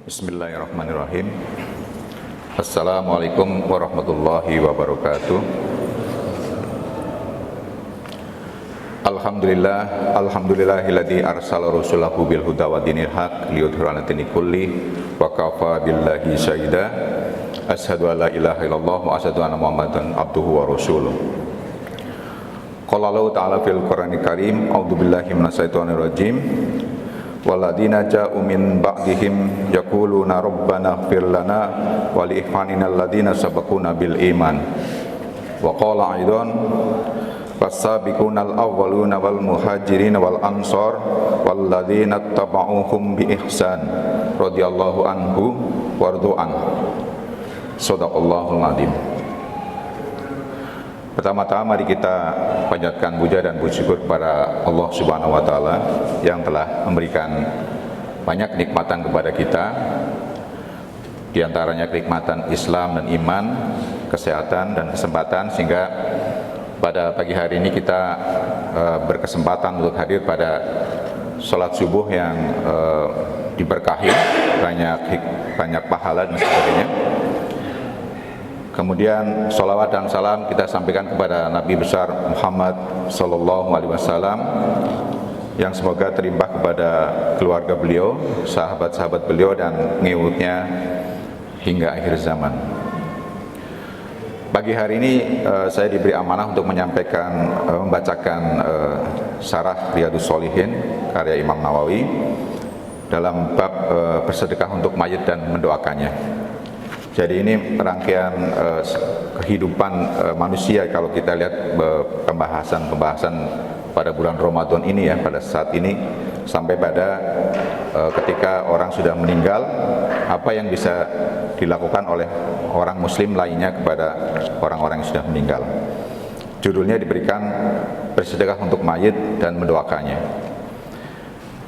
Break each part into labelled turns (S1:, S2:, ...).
S1: Bismillahirrahmanirrahim. Assalamualaikum warahmatullahi wabarakatuh. Alhamdulillahilladzi arsala rasulahu bil huda wa dinil haq liyudhhirahu 'ala dini kulli wa kafa billahi syahida. Asyhadu an la ilaha illallah wa asyhadu anna Muhammadan abduhu wa rasuluh. Qala Allah ta'ala fil Qur'anil Karim, a'udzubillahi minasyaitonir rajim. Waladina ja'u min ba'dihim yaquluna rabbana ighfir lana wa li ikhwanina alladina sabaquna bil iman. Wa qala aidan was-sabiqunal awwaluna wal muhajirin wal ansar walladzina tabauhum bi ihsan radhiyallahu anhu wardu'an. Shadaqallahul adzim. Pertama-tama mari kita panjatkan puja dan puji syukur kepada Allah Subhanahu wa taala yang telah memberikan banyak kenikmatan kepada kita. Di antaranya kenikmatan Islam dan iman, kesehatan dan kesempatan, sehingga pada pagi hari ini kita berkesempatan untuk hadir pada sholat subuh yang diberkahi, banyak pahala dan sebagainya. Kemudian sholawat dan salam kita sampaikan kepada Nabi besar Muhammad sallallahu alaihi wasallam, yang semoga terimbah kepada keluarga beliau, sahabat-sahabat beliau dan pengikutnya hingga akhir zaman. Pagi hari ini saya diberi amanah untuk membacakan syarah Riyadhus Shalihin karya Imam Nawawi dalam bab bersedekah untuk mayit dan mendoakannya. Jadi ini rangkaian kehidupan manusia kalau kita lihat pembahasan pada bulan Ramadan ini ya, pada saat ini sampai pada ketika orang sudah meninggal, apa yang bisa dilakukan oleh orang muslim lainnya kepada orang-orang yang sudah meninggal. Judulnya diberikan bersedekah untuk mayit dan mendoakannya.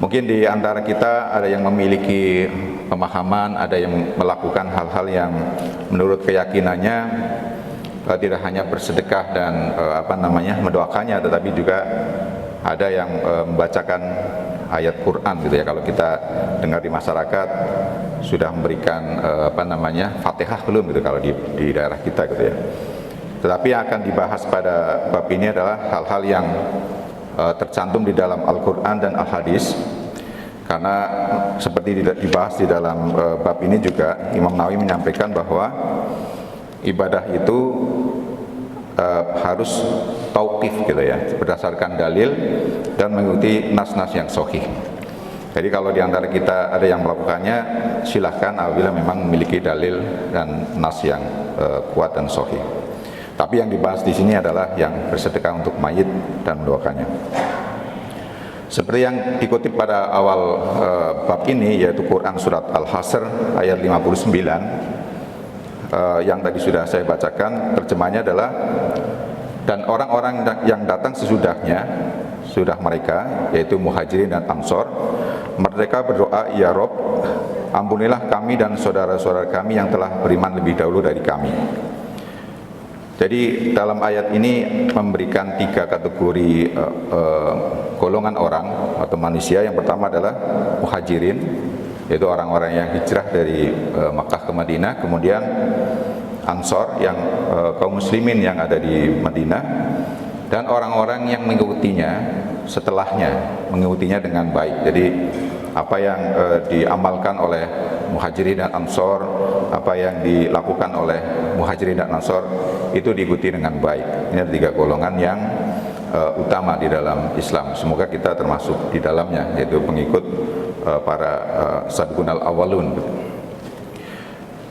S1: Mungkin di antara kita ada yang memiliki pemahaman, ada yang melakukan hal-hal yang menurut keyakinannya tidak hanya bersedekah dan mendoakannya, tetapi juga ada yang membacakan ayat Quran gitu ya. Kalau kita dengar di masyarakat sudah memberikan Fatihah belum gitu kalau di daerah kita gitu ya. Tetapi yang akan dibahas pada bab ini adalah hal-hal yang tercantum di dalam Al-Quran dan Al-Hadis, karena seperti dibahas di dalam bab ini juga Imam Nawawi menyampaikan bahwa ibadah itu harus tauqif gitu ya, berdasarkan dalil dan mengikuti nas-nas yang sahih. Jadi kalau di antara kita ada yang melakukannya, silahkan apabila memang memiliki dalil dan nas yang kuat dan sahih. Tapi yang dibahas di sini adalah yang bersedekah untuk mayit dan mendoakannya. Seperti yang dikutip pada awal bab ini, yaitu Quran surat Al-Hasr ayat 59, yang tadi sudah saya bacakan, terjemahnya adalah, dan orang-orang yang datang sesudah mereka, yaitu muhajirin dan ansor, mereka berdoa, ya Rob, ampunilah kami dan saudara-saudara kami yang telah beriman lebih dahulu dari kami. Jadi dalam ayat ini memberikan tiga kategori golongan orang atau manusia. Yang pertama adalah muhajirin, yaitu orang-orang yang hijrah dari Makkah ke Madinah. Kemudian ansor, yang kaum muslimin yang ada di Madinah. Dan orang-orang yang mengikutinya setelahnya, mengikutinya dengan baik. Jadi apa yang diamalkan oleh muhajirin dan ansor, apa yang dilakukan oleh muhajirin dan ansor, itu diikuti dengan baik. Ini ada tiga golongan yang utama di dalam Islam. Semoga kita termasuk di dalamnya, yaitu pengikut para sabiqunal awwalun.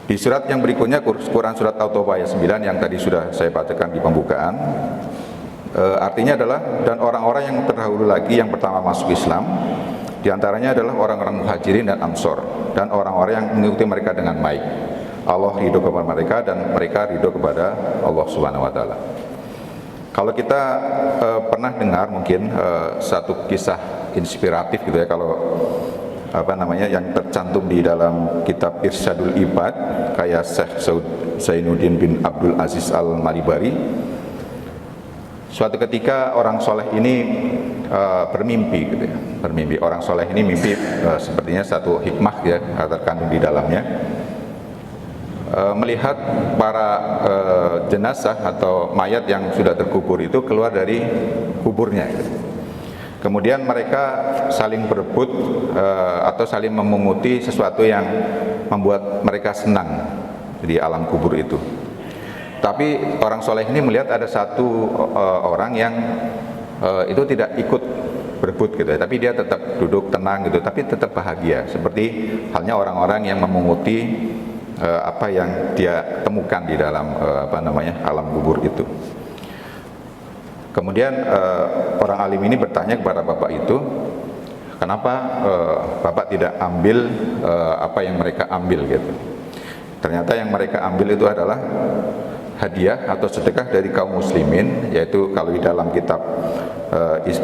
S1: Di surat yang berikutnya, Quran surat At-Taubah ayat 9 yang tadi sudah saya bacakan di pembukaan, artinya adalah, dan orang-orang yang terdahulu lagi yang pertama masuk Islam, di antaranya adalah orang-orang muhajirin dan ansor, dan orang-orang yang mengikuti mereka dengan baik. Allah ridho kepada mereka dan mereka ridho kepada Allah Subhanahu wa taala. Kalau kita pernah dengar mungkin satu kisah inspiratif gitu ya, kalau yang tercantum di dalam kitab Irsyadul Ibad kayak Syekh Zainuddin bin Abdul Aziz Al-Malibari. Suatu ketika orang soleh ini bermimpi gitu ya. Bermimpi, orang soleh ini mimpi sepertinya satu hikmah ya terkandung di dalamnya. Melihat para jenazah atau mayat yang sudah terkubur itu keluar dari kuburnya gitu. Kemudian mereka saling berebut atau saling memunguti sesuatu yang membuat mereka senang di alam kubur itu. Tapi orang soleh ini melihat ada satu orang yang itu tidak ikut berebut gitu ya, tapi dia tetap duduk tenang gitu, tapi tetap bahagia, seperti halnya orang-orang yang memunguti apa yang dia temukan di dalam alam kubur itu. Kemudian orang alim ini bertanya kepada bapak itu, kenapa bapak tidak ambil apa yang mereka ambil gitu. Ternyata yang mereka ambil itu adalah hadiah atau sedekah dari kaum muslimin, yaitu kalau di dalam kitab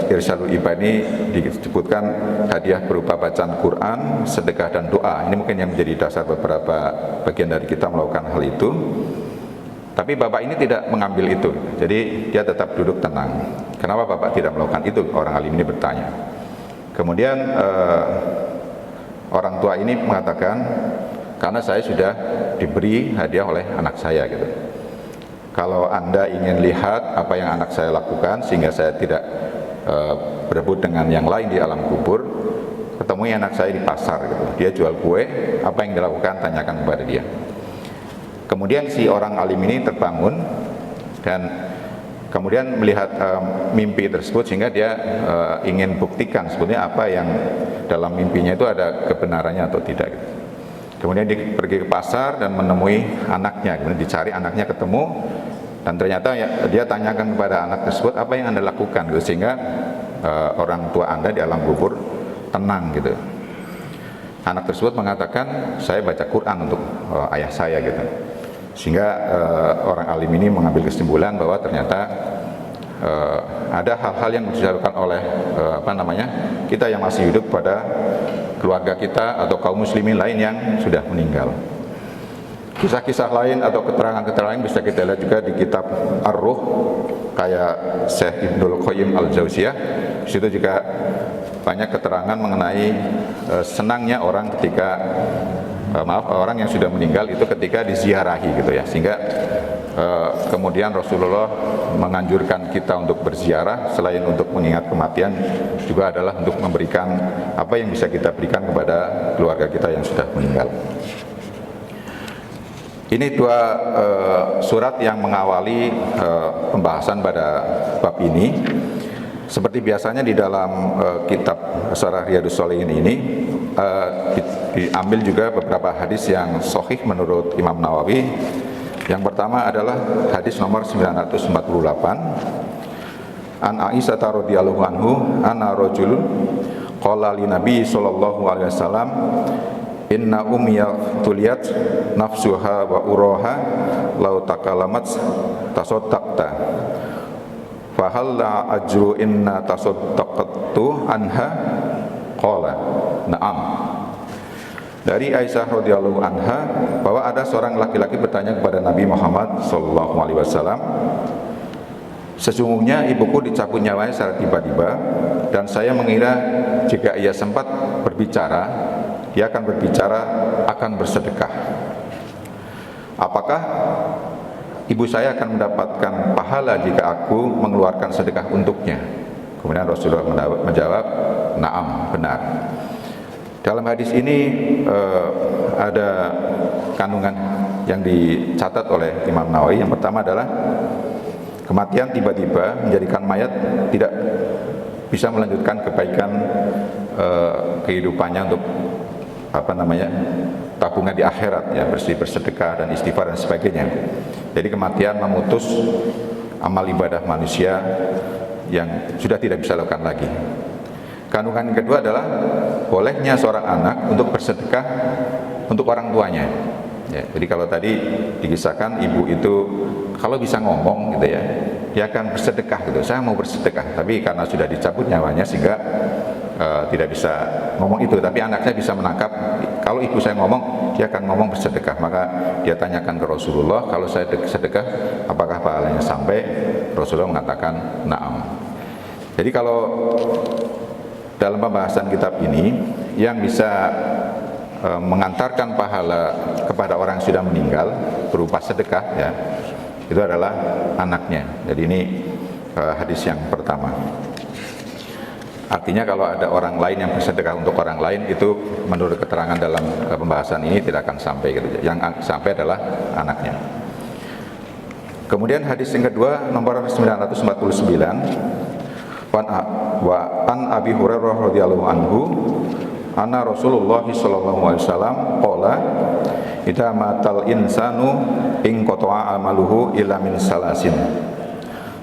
S1: Irsyadul Ibani disebutkan hadiah berupa bacaan Quran, sedekah dan doa. Ini mungkin yang menjadi dasar beberapa bagian dari kita melakukan hal itu. Tapi bapak ini tidak mengambil itu, jadi dia tetap duduk tenang. Kenapa bapak tidak melakukan itu? Orang alim ini bertanya. Kemudian orang tua ini mengatakan, karena saya sudah diberi hadiah oleh anak saya gitu. Kalau Anda ingin lihat apa yang anak saya lakukan sehingga saya tidak berebut dengan yang lain di alam kubur, ketemui anak saya di pasar gitu. Dia jual kue, apa yang dilakukan tanyakan kepada dia. Kemudian si orang alim ini terbangun dan kemudian melihat mimpi tersebut sehingga dia ingin buktikan sebetulnya apa yang dalam mimpinya itu ada kebenarannya atau tidak gitu. Kemudian dia pergi ke pasar dan menemui anaknya, kemudian dicari anaknya ketemu, dan ternyata dia tanyakan kepada anak tersebut, apa yang Anda lakukan gitu, sehingga orang tua Anda di alam kubur tenang gitu. Anak tersebut mengatakan, saya baca Quran untuk ayah saya gitu. Sehingga orang alim ini mengambil kesimpulan bahwa ternyata ada hal-hal yang dilakukan oleh kita yang masih hidup pada keluarga kita atau kaum muslimin lain yang sudah meninggal. Kisah-kisah lain atau keterangan-keterangan lain bisa kita lihat juga di kitab Ar-Ruh kayak Syekh Ibnul Qayyim Al-Jauziyah. Di situ juga banyak keterangan mengenai senangnya orang ketika orang yang sudah meninggal itu ketika diziarahi gitu ya. Sehingga kemudian Rasulullah menganjurkan kita untuk berziarah selain untuk mengingat kematian juga adalah untuk memberikan apa yang bisa kita berikan kepada keluarga kita yang sudah meninggal. Ini dua surat yang mengawali pembahasan pada bab ini. Seperti biasanya di dalam kitab Syarah Riyadhus Shalihin ini diambil juga beberapa hadis yang sahih menurut Imam Nawawi. Yang pertama adalah hadis nomor 948 An Aisyah radhiyallahu anhu anna rajul qala li Nabi sallallahu alaihi wasallam inna ummiya tuliyat nafsuha wa uraha law takalamat tasaddaqta fa hal la ajru inna tasaddaqtu anha qala na'am. Dari Aisyah radhiyallahu anha bahwa ada seorang laki-laki bertanya kepada Nabi Muhammad sallallahu alaihi wasallam, sesungguhnya ibuku dicabut nyawanya secara tiba-tiba dan saya mengira jika ia sempat berbicara, dia akan berbicara akan bersedekah. Apakah ibu saya akan mendapatkan pahala jika aku mengeluarkan sedekah untuknya? Kemudian Rasulullah menjawab, na'am, benar. Dalam hadis ini ada kandungan yang dicatat oleh Imam Nawawi. Yang pertama adalah kematian tiba-tiba menjadikan mayat tidak bisa melanjutkan kebaikan kehidupannya untuk tabungan di akhirat ya, bersedekah dan istighfar dan sebagainya. Jadi kematian memutus amal ibadah manusia yang sudah tidak bisa lakukan lagi. Kandungan yang kedua adalah bolehnya seorang anak untuk bersedekah untuk orang tuanya. Ya, jadi kalau tadi dikisahkan ibu itu kalau bisa ngomong gitu ya, dia akan bersedekah gitu. Saya mau bersedekah, tapi karena sudah dicabut nyawanya sehingga tidak bisa ngomong itu. Tapi anaknya bisa menangkap. Kalau ibu saya ngomong, dia akan ngomong bersedekah. Maka dia tanyakan ke Rasulullah, kalau saya sedekah, apakah pahalanya sampai? Rasulullah mengatakan, na'am. Jadi kalau dalam pembahasan kitab ini yang bisa mengantarkan pahala kepada orang yang sudah meninggal berupa sedekah, ya, itu adalah anaknya. Jadi ini hadis yang pertama. Artinya kalau ada orang lain yang bersedekah untuk orang lain, itu menurut keterangan dalam pembahasan ini tidak akan sampai gitu. Yang sampai adalah anaknya. Kemudian hadis yang kedua nomor 949, wa an Abi Hurairah radhiyallahu anhu anna Rasulullah sallallahu alaihi wasallam qala idza matal insanu in qata'a amaluhu illa min salasin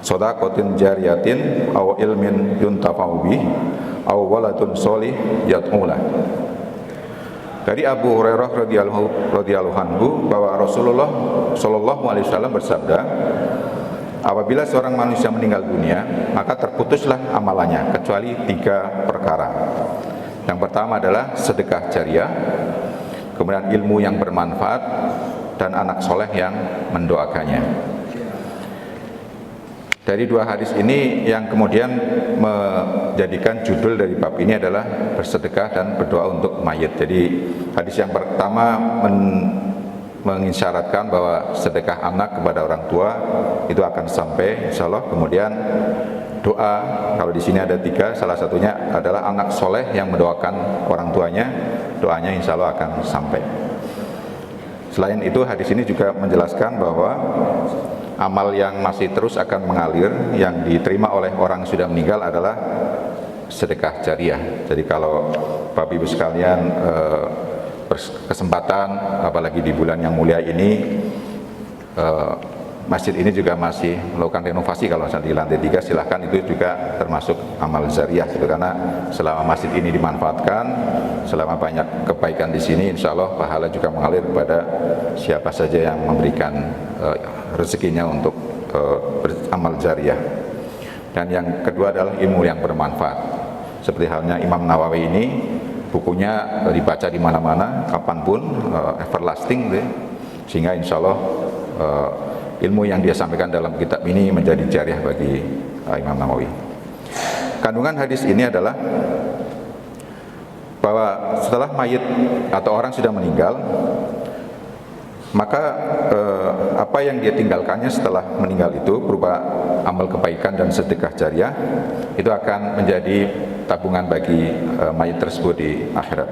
S1: shadaqatin jariyatin aw ilmin yuntafa'u bih aw waladun sholih yad'ulah. Dari Abu Hurairah radhiyallahu anhu bahwa Rasulullah sallallahu alaihi wasallam bersabda, apabila seorang manusia meninggal dunia, maka terputuslah amalannya kecuali 3 perkara. Yang pertama adalah sedekah jariah, kemudian ilmu yang bermanfaat, dan anak soleh yang mendoakannya. Dari 2 hadis ini yang kemudian menjadikan judul dari bab ini adalah bersedekah dan berdoa untuk mayit. Jadi hadis yang pertama mengisyaratkan bahwa sedekah anak kepada orang tua itu akan sampai insyaallah. Kemudian doa, kalau di sini ada 3, salah satunya adalah anak soleh yang mendoakan orang tuanya, doanya insyaallah akan sampai. Selain itu hadis ini juga menjelaskan bahwa amal yang masih terus akan mengalir yang diterima oleh orang yang sudah meninggal adalah sedekah jariah. Jadi kalau Bapak Ibu sekalian berkesempatan, apalagi di bulan yang mulia ini, masjid ini juga masih melakukan renovasi. Kalau di lantai 3 silahkan, itu juga termasuk amal jariah gitu. Karena selama masjid ini dimanfaatkan, selama banyak kebaikan di sini, insya Allah pahala juga mengalir kepada siapa saja yang memberikan rezekinya untuk beramal jariah. Dan yang kedua adalah ilmu yang bermanfaat. Seperti halnya Imam Nawawi ini, bukunya dibaca di mana-mana, kapanpun, everlasting, sehingga insya Allah ilmu yang dia sampaikan dalam kitab ini menjadi jariah bagi Imam Nawawi. Kandungan hadis ini adalah bahwa setelah mayit atau orang sudah meninggal, maka apa yang dia tinggalkannya setelah meninggal itu berupa amal kebaikan dan sedekah jariah, itu akan menjadi tabungan bagi mayit tersebut di akhirat.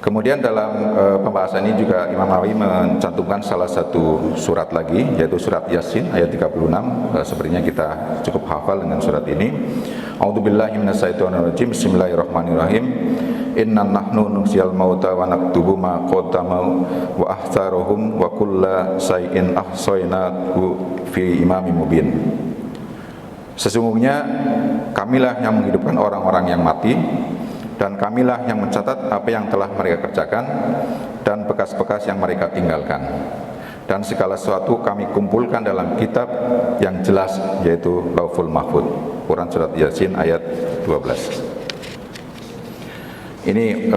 S1: Kemudian dalam pembahasan ini juga Imam Nawawi mencantumkan salah satu surat lagi, yaitu surat Yasin ayat 36. Sepertinya kita cukup hafal dengan surat ini. A'udzubillahi minasyaitonirrajim. Bismillahirrahmanirrahim. Inna nahnu nusyil mauta wa naktubu ma qaddamu wa ahtharuhum wa kulla shay'in ahsaynahu fi imamin mubin. Sesungguhnya kamilah yang menghidupkan orang-orang yang mati, dan kamilah yang mencatat apa yang telah mereka kerjakan dan bekas-bekas yang mereka tinggalkan, dan segala sesuatu kami kumpulkan dalam kitab yang jelas, yaitu Lauhul Mahfuz. Quran surat Yasin ayat 12. Ini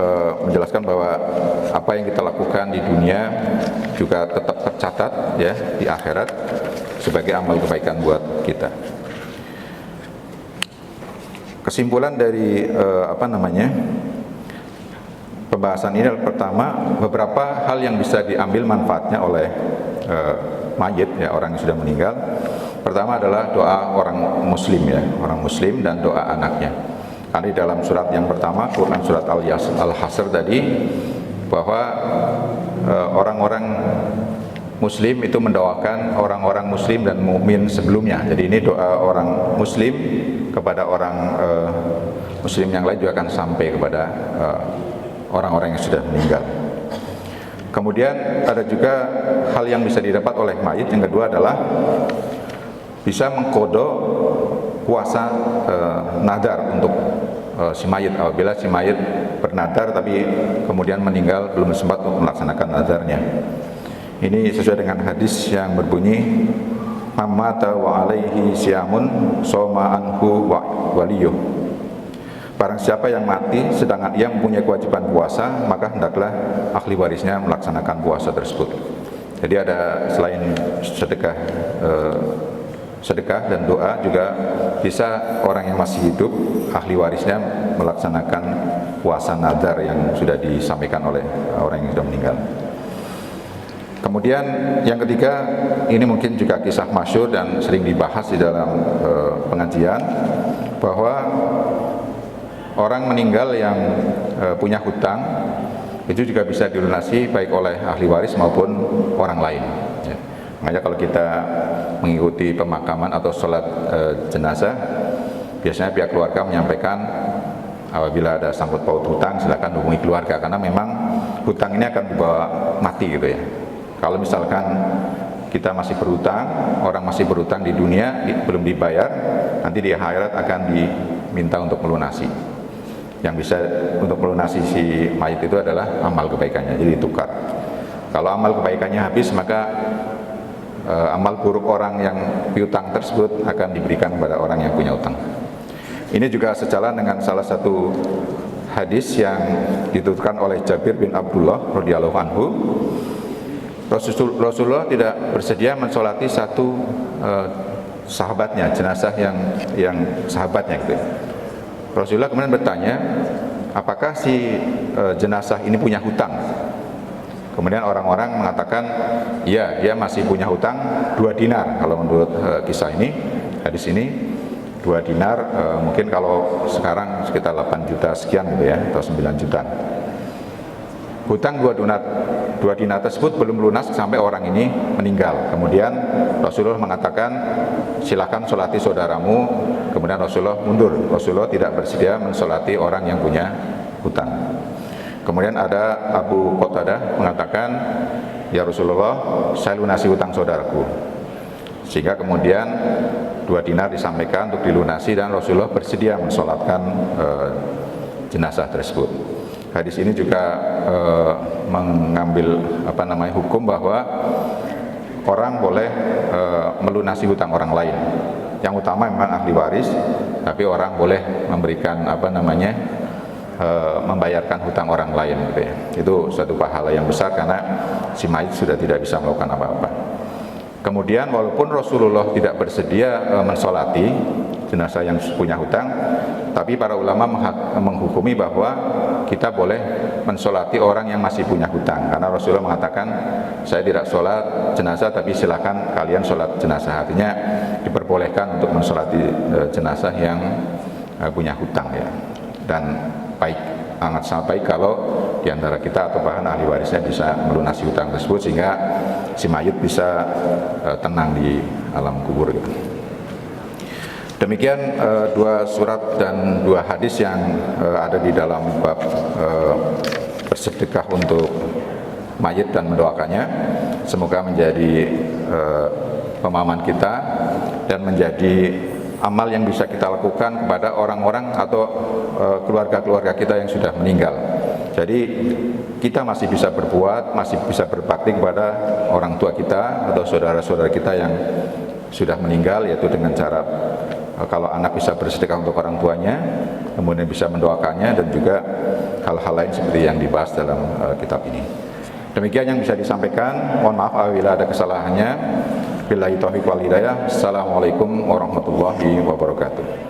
S1: menjelaskan bahwa apa yang kita lakukan di dunia juga tetap tercatat ya di akhirat sebagai amal kebaikan buat kita. Kesimpulan dari pembahasan ini adalah, pertama, beberapa hal yang bisa diambil manfaatnya oleh mayit, ya, orang yang sudah meninggal. Pertama adalah doa orang muslim, ya, orang muslim, dan doa anaknya. Karena di dalam surat yang pertama, Quran surat Al-Hasr tadi, bahwa orang-orang muslim itu mendoakan orang-orang muslim dan mukmin sebelumnya. Jadi ini doa orang muslim kepada orang muslim yang lain juga akan sampai kepada orang-orang yang sudah meninggal. Kemudian ada juga hal yang bisa didapat oleh mayit. Yang kedua adalah bisa mengkodok puasa nadar untuk si mayit. Apabila si mayit bernadar tapi kemudian meninggal belum sempat untuk melaksanakan nadarnya. Ini sesuai dengan hadis yang berbunyi, "Mamata wa alaihi siyamun soma anhu wa waliyuh." Barang siapa yang mati sedangkan ia mempunyai kewajiban puasa, maka hendaklah ahli warisnya melaksanakan puasa tersebut. Jadi ada, selain sedekah sedekah dan doa, juga bisa orang yang masih hidup, ahli warisnya melaksanakan puasa nazar yang sudah disampaikan oleh orang yang sudah meninggal. Kemudian yang ketiga, ini mungkin juga kisah masyhur dan sering dibahas di dalam pengajian, bahwa orang meninggal yang punya hutang itu juga bisa dilunasi baik oleh ahli waris maupun orang lain. Ya. Makanya kalau kita mengikuti pemakaman atau sholat jenazah, biasanya pihak keluarga menyampaikan apabila ada sangkut paut hutang silakan hubungi keluarga, karena memang hutang ini akan dibawa mati gitu ya. Kalau misalkan kita masih berhutang, orang masih berhutang di dunia belum dibayar, nanti di akhirat akan diminta untuk melunasi. Yang bisa untuk melunasi si mayit itu adalah amal kebaikannya, jadi tukar. Kalau amal kebaikannya habis, maka amal buruk orang yang piutang tersebut akan diberikan kepada orang yang punya utang. Ini juga sejalan dengan salah satu hadis yang dituturkan oleh Jabir bin Abdullah radhiyallahu anhu. Rasulullah tidak bersedia mensolati satu sahabatnya, jenazah yang sahabatnya gitu. Rasulullah kemudian bertanya, apakah si jenazah ini punya hutang? Kemudian orang-orang mengatakan, iya, dia masih punya hutang 2 dinar. Kalau menurut kisah ini, hadis ini 2 dinar, mungkin kalau sekarang sekitar 8 juta sekian gitu ya, atau 9 juta. Hutang 2 dinar tersebut belum lunas sampai orang ini meninggal. Kemudian Rasulullah mengatakan, silakan solati saudaramu. Kemudian Rasulullah mundur. Rasulullah tidak bersedia mensolati orang yang punya hutang. Kemudian ada Abu Qatadah mengatakan, ya Rasulullah, saya lunasi hutang saudaraku. Sehingga kemudian 2 dinar disampaikan untuk dilunasi, dan Rasulullah bersedia mensolatkan jenazah tersebut. Hadis ini juga mengambil hukum bahwa orang boleh melunasi hutang orang lain. Yang utama memang ahli waris, tapi orang boleh memberikan membayarkan hutang orang lain gitu ya. Itu suatu pahala yang besar karena si mayit sudah tidak bisa melakukan apa-apa. Kemudian walaupun Rasulullah tidak bersedia mensolati jenazah yang punya hutang, tapi para ulama menghukumi bahwa kita boleh mensolati orang yang masih punya hutang, karena Rasulullah mengatakan, saya tidak sholat jenazah tapi silakan kalian sholat jenazah. Artinya diperbolehkan untuk mensolati jenazah yang punya hutang ya. Dan sangat baik kalau diantara kita atau bahkan ahli warisnya bisa melunasi hutang tersebut, sehingga si mayit bisa tenang di alam kubur gitu. Demikian 2 surat dan 2 hadis yang ada di dalam bab bersedekah untuk mayit dan mendoakannya. Semoga menjadi pemahaman kita dan menjadi amal yang bisa kita lakukan kepada orang-orang atau keluarga-keluarga kita yang sudah meninggal. Jadi kita masih bisa berbuat, masih bisa berbakti kepada orang tua kita atau saudara-saudara kita yang sudah meninggal, yaitu dengan cara kalau anak bisa bersedekah untuk orang tuanya, kemudian bisa mendoakannya, dan juga hal-hal lain seperti yang dibahas dalam kitab ini. Demikian yang bisa disampaikan. Mohon maaf apabila ada kesalahannya. Billahi taufiq wal hidayah. Assalamualaikum warahmatullahi wabarakatuh.